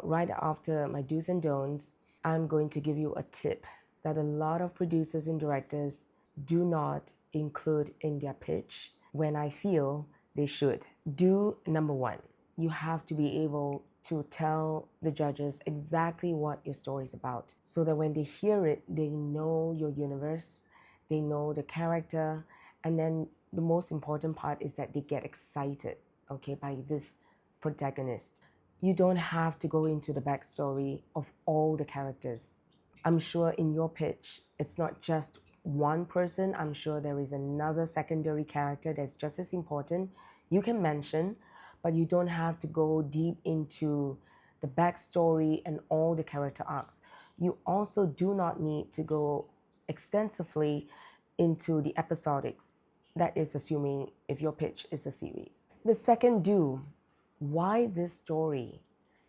right after my do's and don'ts, I'm going to give you a tip that a lot of producers and directors do not include in their pitch when I feel they should. Do number one, you have to be able to tell the judges exactly what your story is about so that when they hear it, they know your universe, they know the character, and then the most important part is that they get excited, okay, by this protagonist. You don't have to go into the backstory of all the characters. I'm sure in your pitch, it's not just one person. I'm sure there is another secondary character that's just as important. You can mention, but you don't have to go deep into the backstory and all the character arcs. You also do not need to go extensively into the episodics. That is assuming if your pitch is a series. The second do, why this story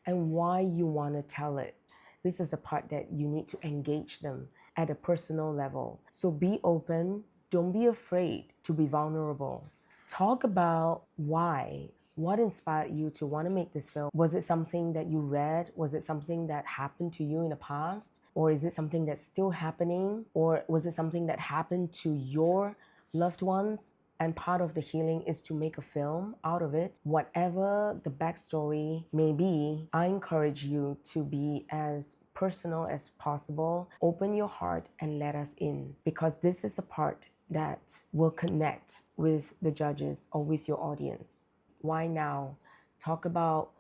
and why you want to tell it. This is the part that you need to engage them at a personal level. So be open, don't be afraid to be vulnerable. Talk about why. What inspired you to want to make this film? Was it something that you read? Was it something that happened to you in the past? Or is it something that's still happening? Or was it something that happened to your loved ones? And part of the healing is to make a film out of it. Whatever the backstory may be, I encourage you to be as personal as possible. Open your heart and let us in, because this is the part that will connect with the judges or with your audience. Why now? Talk about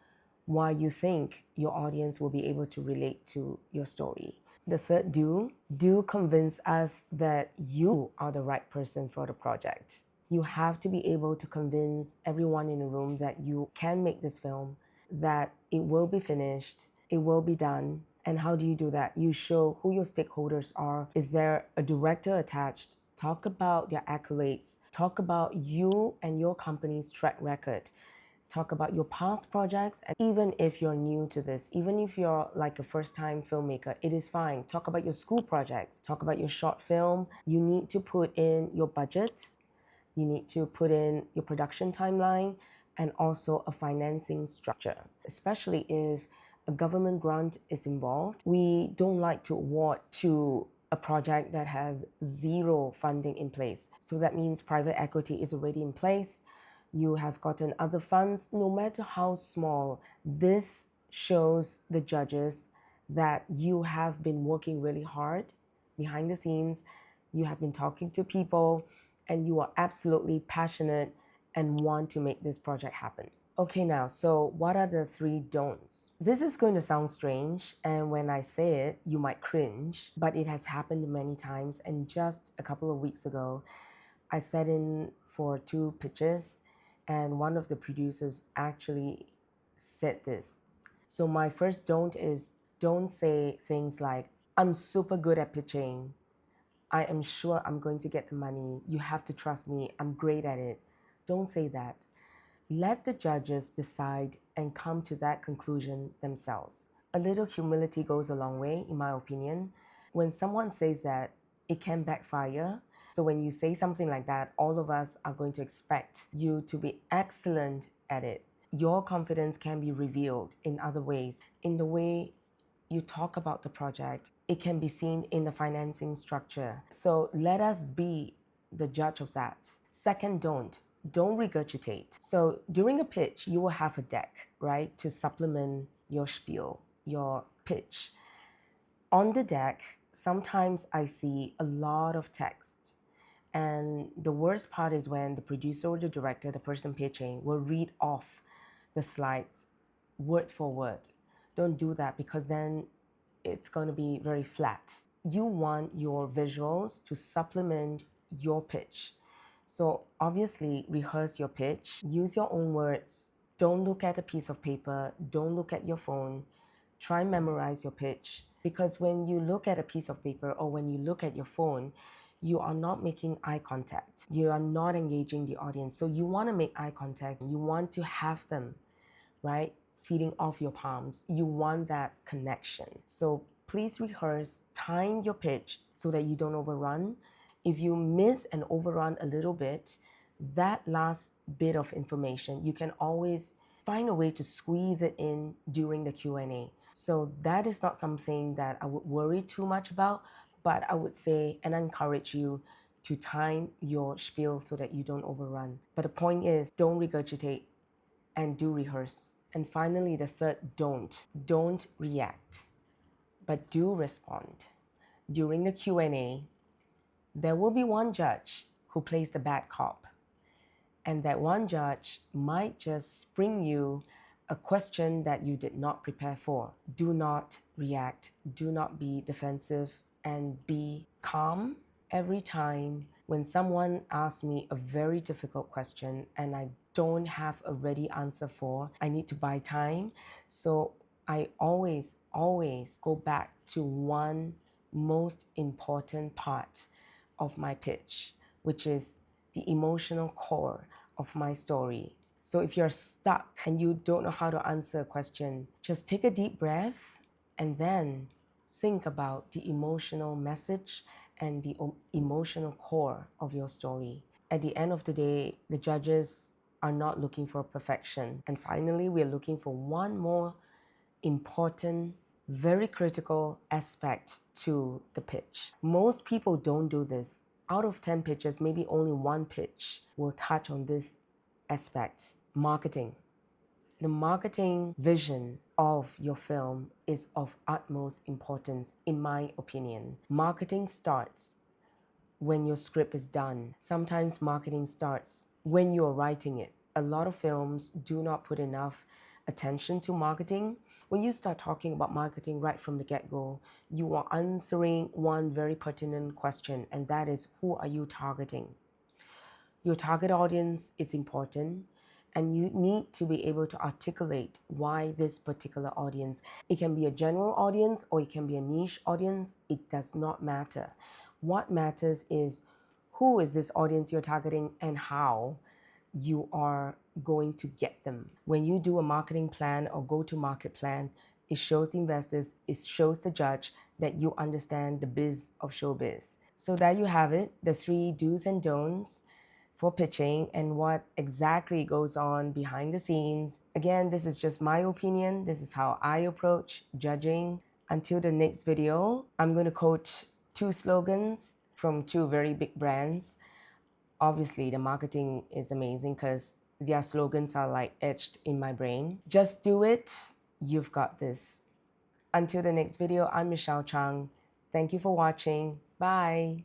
why you think your audience will be able to relate to your story. The third do convince us that you are the right person for the project. You have to be able to convince everyone in the room that you can make this film, that it will be finished, it will be done. And how do you do that? You show who your stakeholders are. Is there a director attached? Talk about their accolades. Talk about you and your company's track record. Talk about your past projects. And even if you're new to this, even if you're like a first-time filmmaker, it is fine. Talk about your school projects. Talk about your short film. You need to put in your budget. You need to put in your production timeline and also a financing structure, especially if a government grant is involved. We don't like to award to a project that has zero funding in place. So that means private equity is already in place. You have gotten other funds, no matter how small. This shows the judges that you have been working really hard behind the scenes. You have been talking to people, and you are absolutely passionate and want to make this project happen. Okay, now, so what are the 3 don'ts? This is going to sound strange, and when I say it, you might cringe, but it has happened many times. And just a couple of weeks ago, I sat in for 2 pitches, and one of the producers actually said this. So my first don't is, don't say things like, I'm super good at pitching. I am sure I'm going to get the money. You have to trust me. I'm great at it. Don't say that. Let the judges decide and come to that conclusion themselves. A little humility goes a long way, in my opinion. When someone says that, it can backfire. So when you say something like that, all of us are going to expect you to be excellent at it. Your confidence can be revealed in other ways. In the way you talk about the project, it can be seen in the financing structure. So let us be the judge of that. Second, don't regurgitate. So during a pitch, you will have a deck, right, to supplement your spiel, your pitch. On the deck, sometimes I see a lot of text. And the worst part is when the producer or the director, the person pitching, will read off the slides word for word. Don't do that, because then it's going to be very flat. You want your visuals to supplement your pitch. So obviously rehearse your pitch, use your own words. Don't look at a piece of paper, don't look at your phone. Try and memorize your pitch, because when you look at a piece of paper or when you look at your phone, you are not making eye contact. You are not engaging the audience. So you want to make eye contact. You want to have them, right, feeding off your palms. You want that connection. So please rehearse, time your pitch so that you don't overrun. If you miss and overrun a little bit, that last bit of information, you can always find a way to squeeze it in during the Q&A. So that is not something that I would worry too much about, but I would say and encourage you to time your spiel so that you don't overrun. But the point is, don't regurgitate and do rehearse. And finally, the third, don't react, but do respond. During the Q&A, there will be one judge who plays the bad cop, and that one judge might just spring you a question that you did not prepare for. Do not react, do not be defensive, and be calm every time when someone asks me a very difficult question and I don't have a ready answer for. I need to buy time. So I always go back to one most important part of my pitch, which is the emotional core of my story. So if you're stuck and you don't know how to answer a question, just take a deep breath and then think about the emotional message and the emotional core of your story. At the end of the day, the judges are not looking for perfection. And finally, we're looking for one more important, very critical aspect to the pitch. Most people don't do this. Out of 10 pitches, maybe only one pitch will touch on this aspect: marketing. The marketing vision of your film is of utmost importance, in my opinion. Marketing starts when your script is done. Sometimes marketing starts when you're writing it. A lot of films do not put enough attention to marketing. When you start talking about marketing right from the get-go, you are answering one very pertinent question, and that is, who are you targeting? Your target audience is important, and you need to be able to articulate why this particular audience. It can be a general audience or it can be a niche audience. It does not matter. What matters is who is this audience you're targeting and how you are going to get them. When you do a marketing plan or go-to-market plan, it shows the investors, it shows the judge that you understand the biz of showbiz. So there you have it, the 3 do's and don'ts for pitching and what exactly goes on behind the scenes. Again, this is just my opinion. This is how I approach judging. Until the next video, I'm going to quote 2 slogans from 2 very big brands. Obviously, the marketing is amazing because their slogans are like etched in my brain. Just do it. You've got this. Until the next video, I'm Michelle Chang. Thank you for watching. Bye.